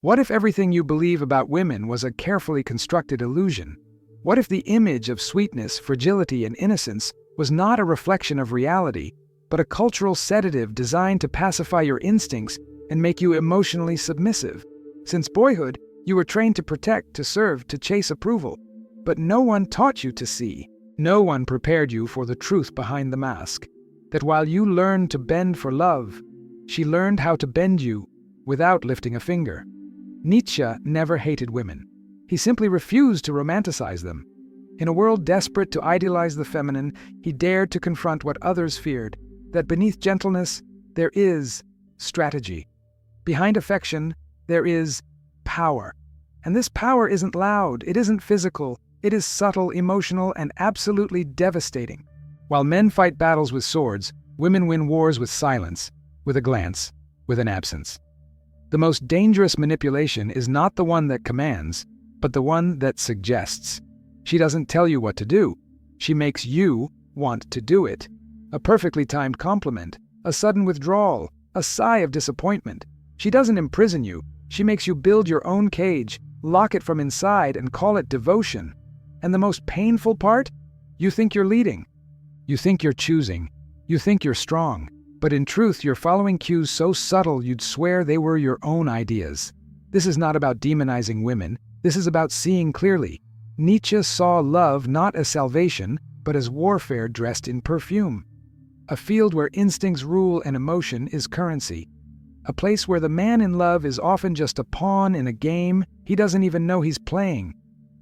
What if everything you believe about women was a carefully constructed illusion? What if the image of sweetness, fragility, and innocence was not a reflection of reality, but a cultural sedative designed to pacify your instincts and make you emotionally submissive? Since boyhood, you were trained to protect, to serve, to chase approval. But no one taught you to see. No one prepared you for the truth behind the mask. That while you learned to bend for love, she learned how to bend you without lifting a finger. Nietzsche never hated women. He simply refused to romanticize them. In a world desperate to idealize the feminine, he dared to confront what others feared, that beneath gentleness, there is strategy. Behind affection, there is power. And this power isn't loud, it isn't physical, it is subtle, emotional, and absolutely devastating. While men fight battles with swords, women win wars with silence, with a glance, with an absence. The most dangerous manipulation is not the one that commands, but the one that suggests. She doesn't tell you what to do. She makes you want to do it. A perfectly timed compliment, a sudden withdrawal, a sigh of disappointment. She doesn't imprison you. She makes you build your own cage, lock it from inside, and call it devotion. And the most painful part? You think you're leading. You think you're choosing. You think you're strong. But in truth, you're following cues so subtle you'd swear they were your own ideas. This is not about demonizing women. This is about seeing clearly. Nietzsche saw love not as salvation, but as warfare dressed in perfume. A field where instincts rule and emotion is currency. A place where the man in love is often just a pawn in a game he doesn't even know he's playing.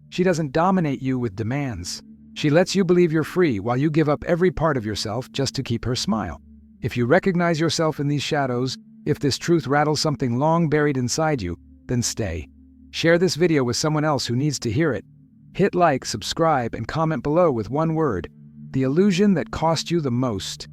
She doesn't dominate you with demands. She lets you believe you're free while you give up every part of yourself just to keep her smile. If you recognize yourself in these shadows, if this truth rattles something long buried inside you, then stay. Share this video with someone else who needs to hear it. Hit like, subscribe, and comment below with one word: the illusion that cost you the most.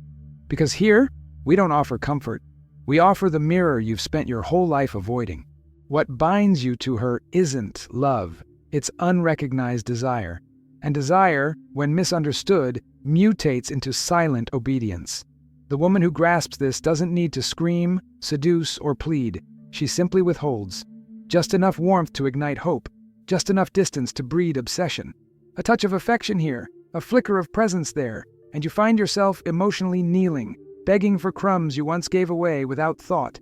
Because here, we don't offer comfort. We offer the mirror you've spent your whole life avoiding. What binds you to her isn't love. It's unrecognized desire. And desire, when misunderstood, mutates into silent obedience. The woman who grasps this doesn't need to scream, seduce, or plead. She simply withholds. Just enough warmth to ignite hope. Just enough distance to breed obsession. A touch of affection here, a flicker of presence there, and you find yourself emotionally kneeling, begging for crumbs you once gave away without thought.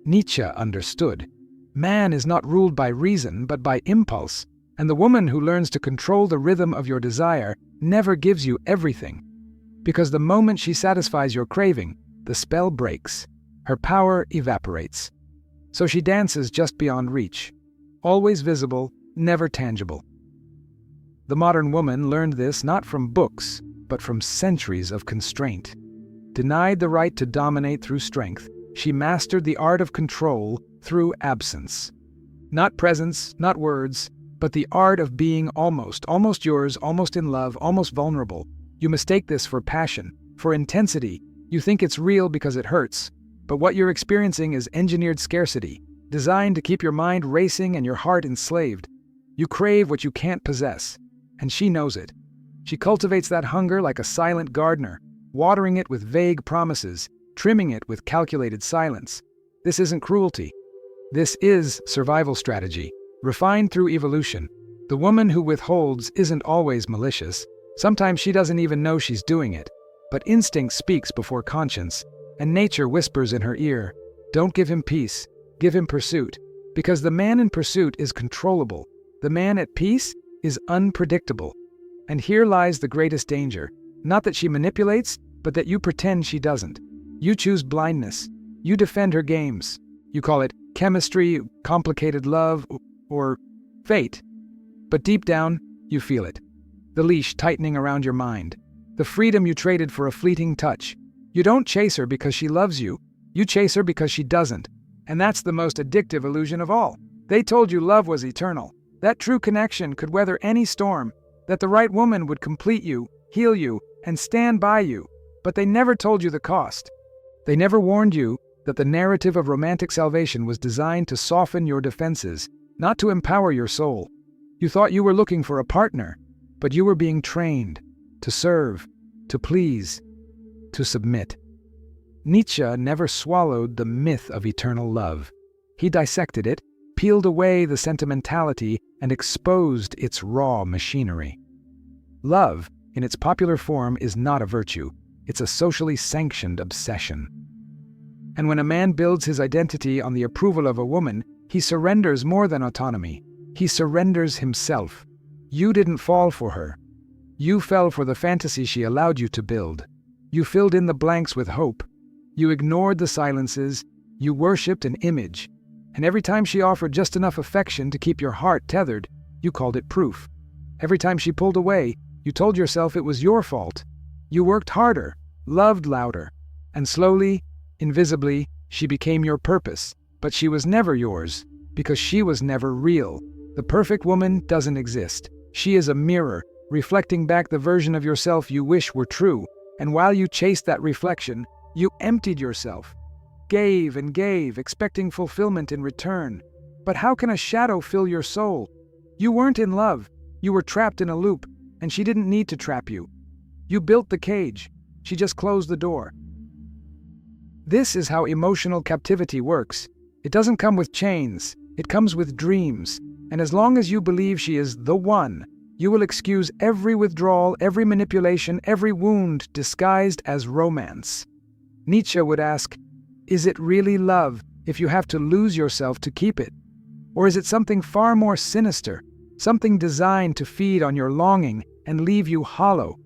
Nietzsche understood. Man is not ruled by reason, but by impulse. And the woman who learns to control the rhythm of your desire never gives you everything. Because the moment she satisfies your craving, the spell breaks. Her power evaporates. So she dances just beyond reach. Always visible, never tangible. The modern woman learned this not from books, but from centuries of constraint. Denied the right to dominate through strength, she mastered the art of control through absence. Not presence, not words, but the art of being almost yours, almost in love, almost vulnerable. You mistake this for passion, for intensity. You think it's real because it hurts. But what you're experiencing is engineered scarcity, designed to keep your mind racing and your heart enslaved. You crave what you can't possess, and she knows it. She cultivates that hunger like a silent gardener, watering it with vague promises, trimming it with calculated silence. This isn't cruelty. This is survival strategy, refined through evolution. The woman who withholds isn't always malicious. Sometimes she doesn't even know she's doing it. But instinct speaks before conscience, and nature whispers in her ear, "Don't give him peace, give him pursuit." Because the man in pursuit is controllable. The man at peace is unpredictable. And here lies the greatest danger. Not that she manipulates, but that you pretend she doesn't. You choose blindness. You defend her games. You call it chemistry, complicated love, or fate. But deep down, you feel it. The leash tightening around your mind. The freedom you traded for a fleeting touch. You don't chase her because she loves you. You chase her because she doesn't. And that's the most addictive illusion of all. They told you love was eternal. That true connection could weather any storm. That the right woman would complete you, heal you, and stand by you. But they never told you the cost. They never warned you that the narrative of romantic salvation was designed to soften your defenses, not to empower your soul. You thought you were looking for a partner, but you were being trained to serve, to please, to submit. Nietzsche never swallowed the myth of eternal love. He dissected it, peeled away the sentimentality and exposed its raw machinery. Love, in its popular form, is not a virtue. It's a socially sanctioned obsession. And when a man builds his identity on the approval of a woman, he surrenders more than autonomy. He surrenders himself. You didn't fall for her. You fell for the fantasy she allowed you to build. You filled in the blanks with hope. You ignored the silences. You worshipped an image. And every time she offered just enough affection to keep your heart tethered, you called it proof. Every time she pulled away, you told yourself it was your fault. You worked harder, loved louder, and slowly, invisibly, she became your purpose. But she was never yours, because she was never real. The perfect woman doesn't exist. She is a mirror, reflecting back the version of yourself you wish were true. And while you chased that reflection, you emptied yourself. Gave and gave, expecting fulfillment in return. But how can a shadow fill your soul? You weren't in love. You were trapped in a loop, and she didn't need to trap you. You built the cage. She just closed the door. This is how emotional captivity works. It doesn't come with chains. It comes with dreams. And as long as you believe she is the one, you will excuse every withdrawal, every manipulation, every wound disguised as romance. Nietzsche would ask, is it really love if you have to lose yourself to keep it? Or is it something far more sinister, something designed to feed on your longing and leave you hollow?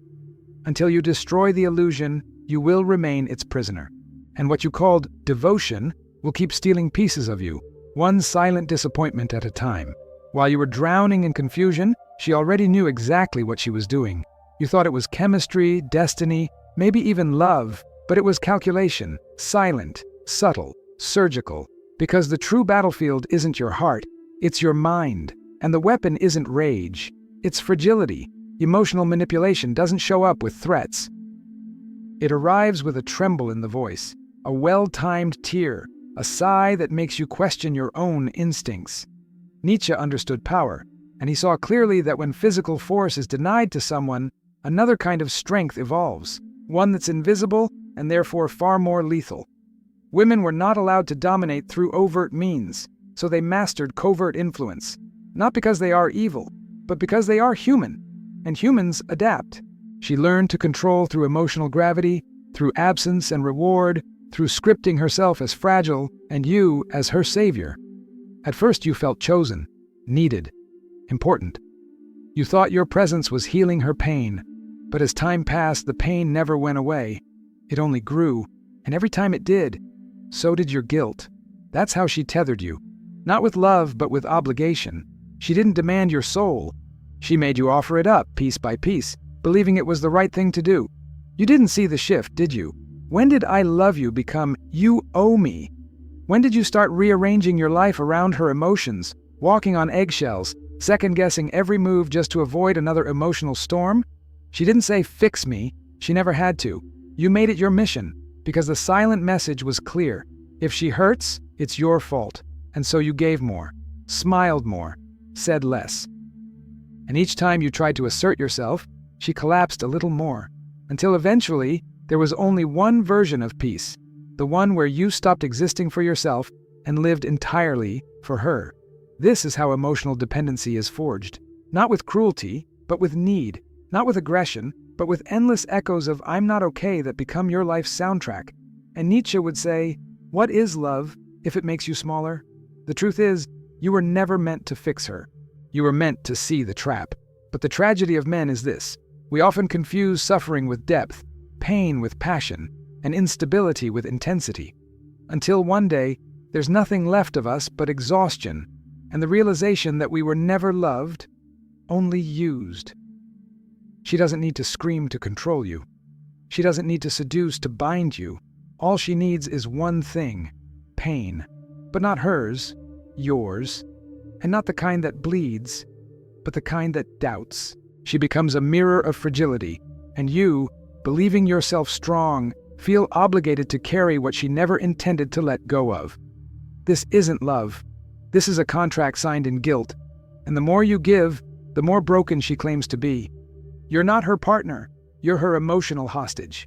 Until you destroy the illusion, you will remain its prisoner. And what you called devotion will keep stealing pieces of you, one silent disappointment at a time. While you were drowning in confusion, she already knew exactly what she was doing. You thought it was chemistry, destiny, maybe even love, but it was calculation, silent, subtle, surgical. Because the true battlefield isn't your heart, it's your mind. And the weapon isn't rage, it's fragility. Emotional manipulation doesn't show up with threats. It arrives with a tremble in the voice, a well-timed tear, a sigh that makes you question your own instincts. Nietzsche understood power, and he saw clearly that when physical force is denied to someone, another kind of strength evolves, one that's invisible and therefore far more lethal. Women were not allowed to dominate through overt means, so they mastered covert influence, not because they are evil, but because they are human, and humans adapt. She learned to control through emotional gravity, through absence and reward, through scripting herself as fragile and you as her savior. At first you felt chosen, needed, important. You thought your presence was healing her pain, but as time passed, the pain never went away. It only grew, and every time it did, so did your guilt. That's how she tethered you. Not with love, but with obligation. She didn't demand your soul. She made you offer it up, piece by piece, believing it was the right thing to do. You didn't see the shift, did you? When did I love you become you owe me? When did you start rearranging your life around her emotions, walking on eggshells, second-guessing every move just to avoid another emotional storm? She didn't say, fix me. She never had to. You made it your mission, because the silent message was clear. If she hurts, it's your fault. And so you gave more, smiled more, said less. And each time you tried to assert yourself, she collapsed a little more, until eventually there was only one version of peace, the one where you stopped existing for yourself and lived entirely for her. This is how emotional dependency is forged, not with cruelty, but with need, not with aggression, but with endless echoes of I'm not okay that become your life's soundtrack. And Nietzsche would say, what is love if it makes you smaller? The truth is, you were never meant to fix her. You were meant to see the trap. But the tragedy of men is this. We often confuse suffering with depth, pain with passion, and instability with intensity. Until one day, there's nothing left of us but exhaustion, and the realization that we were never loved, only used. She doesn't need to scream to control you. She doesn't need to seduce to bind you. All she needs is one thing, pain. But not hers, yours. And not the kind that bleeds, but the kind that doubts. She becomes a mirror of fragility, and you, believing yourself strong, feel obligated to carry what she never intended to let go of. This isn't love. This is a contract signed in guilt, and the more you give, the more broken she claims to be. You're not her partner, you're her emotional hostage.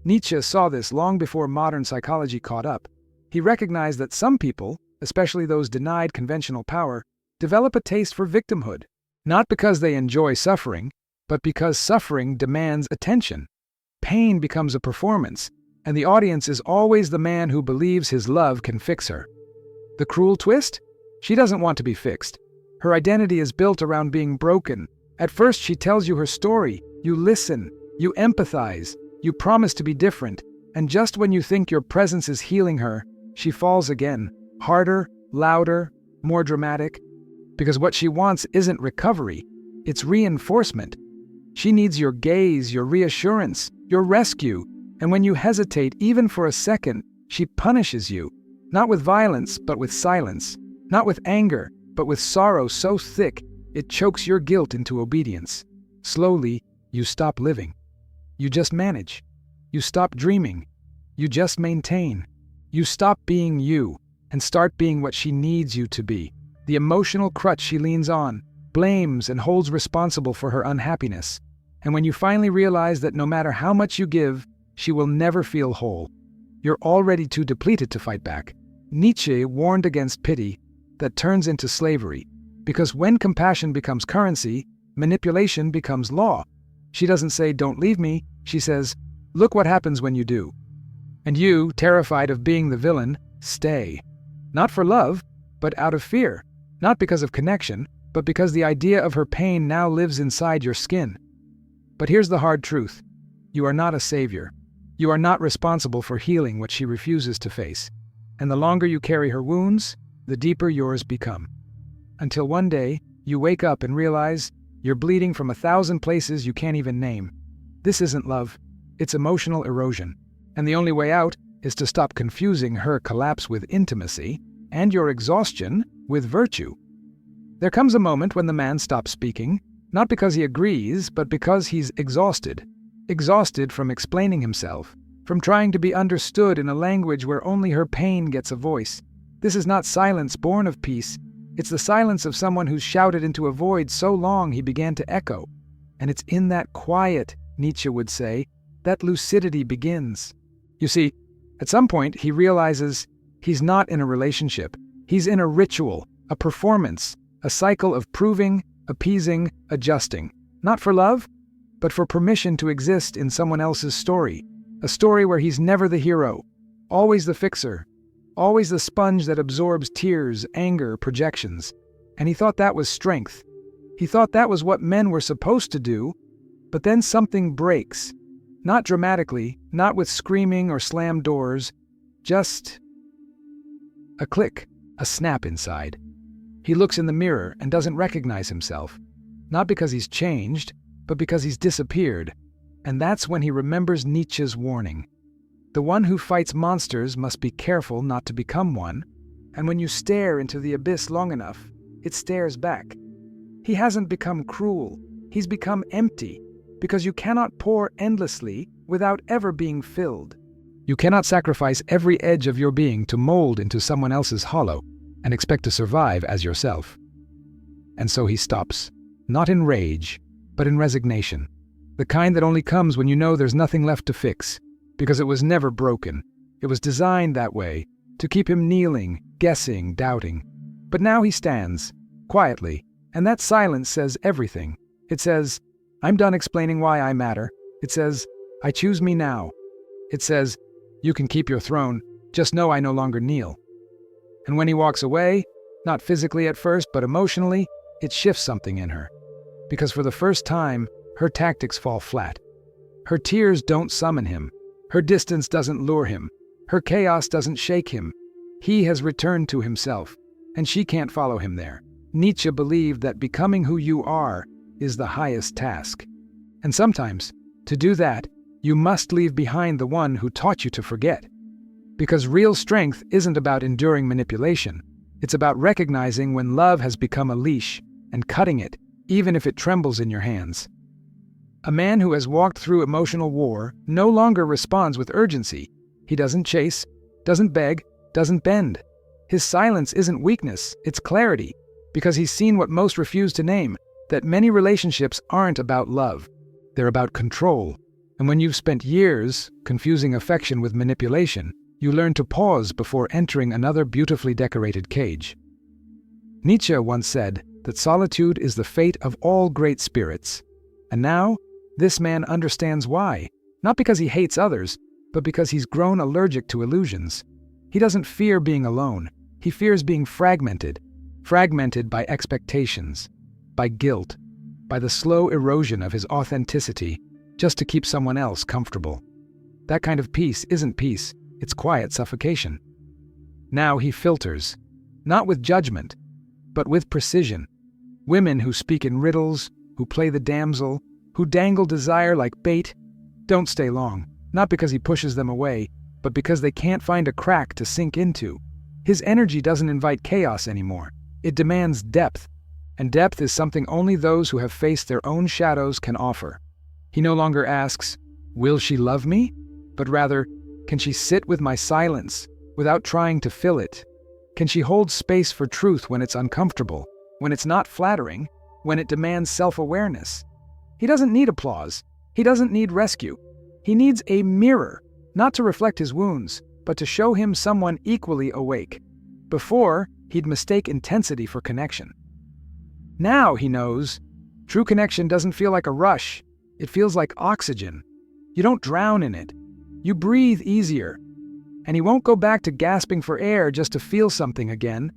Nietzsche saw this long before modern psychology caught up. He recognized that some people, especially those denied conventional power, develop a taste for victimhood, not because they enjoy suffering, but because suffering demands attention. Pain becomes a performance, and the audience is always the man who believes his love can fix her. The cruel twist? She doesn't want to be fixed. Her identity is built around being broken. At first, she tells you her story. You listen. You empathize. You promise to be different. And just when you think your presence is healing her, she falls again. Harder, louder, more dramatic. Because what she wants isn't recovery. It's reinforcement. She needs your gaze, your reassurance, your rescue. And when you hesitate even for a second, she punishes you. Not with violence, but with silence. Not with anger, but with sorrow so thick it chokes your guilt into obedience. Slowly, you stop living. You just manage. You stop dreaming. You just maintain. You stop being you and start being what she needs you to be. The emotional crutch she leans on, blames and holds responsible for her unhappiness. And when you finally realize that no matter how much you give, she will never feel whole, you're already too depleted to fight back. Nietzsche warned against pity that turns into slavery, because when compassion becomes currency, manipulation becomes law. She doesn't say, "Don't leave me," she says, "Look what happens when you do." And you, terrified of being the villain, stay. Not for love, but out of fear. Not because of connection, but because the idea of her pain now lives inside your skin. But here's the hard truth. You are not a savior. You are not responsible for healing what she refuses to face. And the longer you carry her wounds, the deeper yours become. Until one day, you wake up and realize you're bleeding from 1,000 places you can't even name. This isn't love. It's emotional erosion. And the only way out is to stop confusing her collapse with intimacy and your exhaustion with virtue. There comes a moment when the man stops speaking, not because he agrees, but because he's exhausted. Exhausted from explaining himself, from trying to be understood in a language where only her pain gets a voice. This is not silence born of peace. It's the silence of someone who's shouted into a void so long he began to echo. And it's in that quiet, Nietzsche would say, that lucidity begins. You see, at some point he realizes he's not in a relationship. He's in a ritual, a performance, a cycle of proving, appeasing, adjusting. Not for love, but for permission to exist in someone else's story. A story where he's never the hero, always the fixer, always the sponge that absorbs tears, anger, projections. And he thought that was strength. He thought that was what men were supposed to do, but then something breaks. Not dramatically, not with screaming or slammed doors, just a click, a snap inside. He looks in the mirror and doesn't recognize himself, not because he's changed, but because he's disappeared. And that's when he remembers Nietzsche's warning. The one who fights monsters must be careful not to become one, and when you stare into the abyss long enough, it stares back. He hasn't become cruel, he's become empty, because you cannot pour endlessly without ever being filled. You cannot sacrifice every edge of your being to mold into someone else's hollow and expect to survive as yourself. And so he stops, not in rage, but in resignation. The kind that only comes when you know there's nothing left to fix, because it was never broken. It was designed that way, to keep him kneeling, guessing, doubting. But now he stands, quietly, and that silence says everything. It says, "I'm done explaining why I matter." It says, "I choose me now." It says, "You can keep your throne, just know I no longer kneel." And when he walks away, not physically at first, but emotionally, it shifts something in her. Because for the first time, her tactics fall flat. Her tears don't summon him. Her distance doesn't lure him. Her chaos doesn't shake him. He has returned to himself, and she can't follow him there. Nietzsche believed that becoming who you are is the highest task. And sometimes, to do that, you must leave behind the one who taught you to forget. Because real strength isn't about enduring manipulation. It's about recognizing when love has become a leash and cutting it, even if it trembles in your hands. A man who has walked through emotional war no longer responds with urgency. He doesn't chase, doesn't beg, doesn't bend. His silence isn't weakness, it's clarity, because he's seen what most refuse to name, that many relationships aren't about love. They're about control. And when you've spent years confusing affection with manipulation, You learn to pause before entering another beautifully decorated cage. Nietzsche once said that solitude is the fate of all great spirits. And now, this man understands why. Not because he hates others, but because he's grown allergic to illusions. He doesn't fear being alone. He fears being fragmented by expectations, by guilt, by the slow erosion of his authenticity, just to keep someone else comfortable. That kind of peace isn't peace, it's quiet suffocation. Now he filters, not with judgment, but with precision. Women who speak in riddles, who play the damsel, who dangle desire like bait, don't stay long, not because he pushes them away, but because they can't find a crack to sink into. His energy doesn't invite chaos anymore. It demands depth, and depth is something only those who have faced their own shadows can offer. He no longer asks, "Will she love me?" but rather, "Can she sit with my silence without trying to fill it? Can she hold space for truth when it's uncomfortable, when it's not flattering, when it demands self-awareness?" He doesn't need applause. He doesn't need rescue. He needs a mirror, not to reflect his wounds, but to show him someone equally awake. Before, he'd mistake intensity for connection. Now he knows, true connection doesn't feel like a rush. It feels like oxygen. You don't drown in it. You breathe easier. And he won't go back to gasping for air just to feel something again.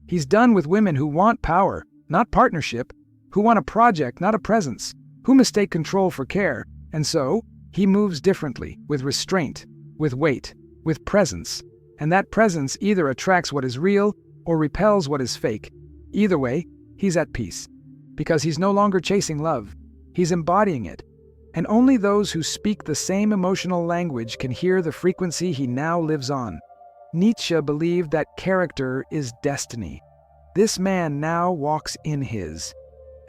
He's done with women who want power, not partnership, who want a project, not a presence, who mistake control for care. And so, he moves differently, with restraint, with weight, with presence. And that presence either attracts what is real or repels what is fake. Either way, he's at peace. Because he's no longer chasing love. He's embodying it. And only those who speak the same emotional language can hear the frequency he now lives on. Nietzsche believed that character is destiny. This man now walks in his.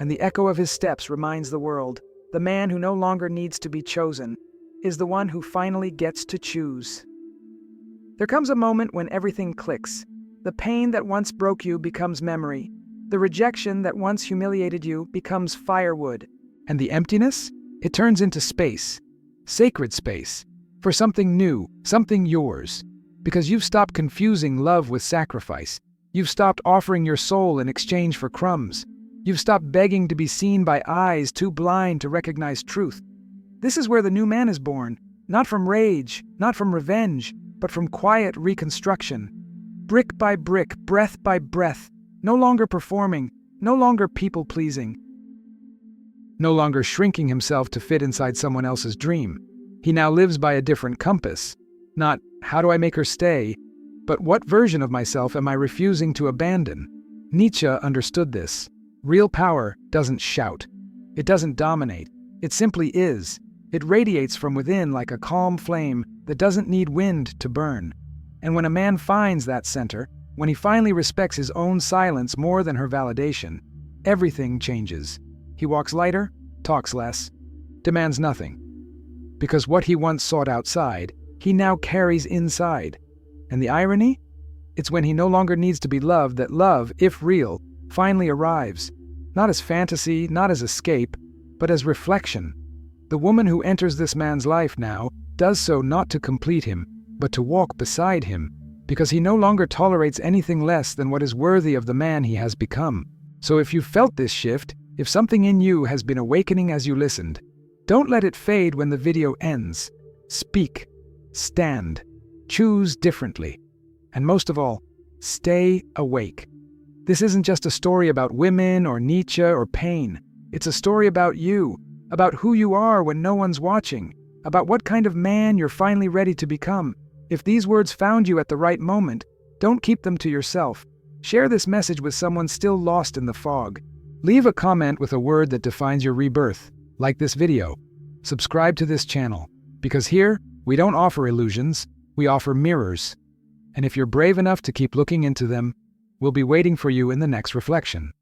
And the echo of his steps reminds the world, the man who no longer needs to be chosen is the one who finally gets to choose. There comes a moment when everything clicks. The pain that once broke you becomes memory. The rejection that once humiliated you becomes firewood. And the emptiness? It turns into space. Sacred space. For something new, something yours. Because you've stopped confusing love with sacrifice. You've stopped offering your soul in exchange for crumbs. You've stopped begging to be seen by eyes too blind to recognize truth. This is where the new man is born. Not from rage, not from revenge, but from quiet reconstruction. Brick by brick, breath by breath. No longer performing, no longer people-pleasing. No longer shrinking himself to fit inside someone else's dream. He now lives by a different compass. Not, how do I make her stay? But what version of myself am I refusing to abandon? Nietzsche understood this. Real power doesn't shout. It doesn't dominate. It simply is. It radiates from within like a calm flame that doesn't need wind to burn. And when a man finds that center, when he finally respects his own silence more than her validation, everything changes. He walks lighter, talks less, demands nothing. Because what he once sought outside, he now carries inside. And the irony? It's when he no longer needs to be loved that love, if real, finally arrives. Not as fantasy, not as escape, but as reflection. The woman who enters this man's life now does so not to complete him, but to walk beside him, because he no longer tolerates anything less than what is worthy of the man he has become. So if you felt this shift, if something in you has been awakening as you listened, don't let it fade when the video ends. Speak, stand, choose differently, and most of all, stay awake. This isn't just a story about women or Nietzsche or pain. It's a story about you, about who you are when no one's watching, about what kind of man you're finally ready to become. If these words found you at the right moment, don't keep them to yourself. Share this message with someone still lost in the fog. Leave a comment with a word that defines your rebirth. Like this video. Subscribe to this channel. Because here, we don't offer illusions, we offer mirrors. And if you're brave enough to keep looking into them, we'll be waiting for you in the next reflection.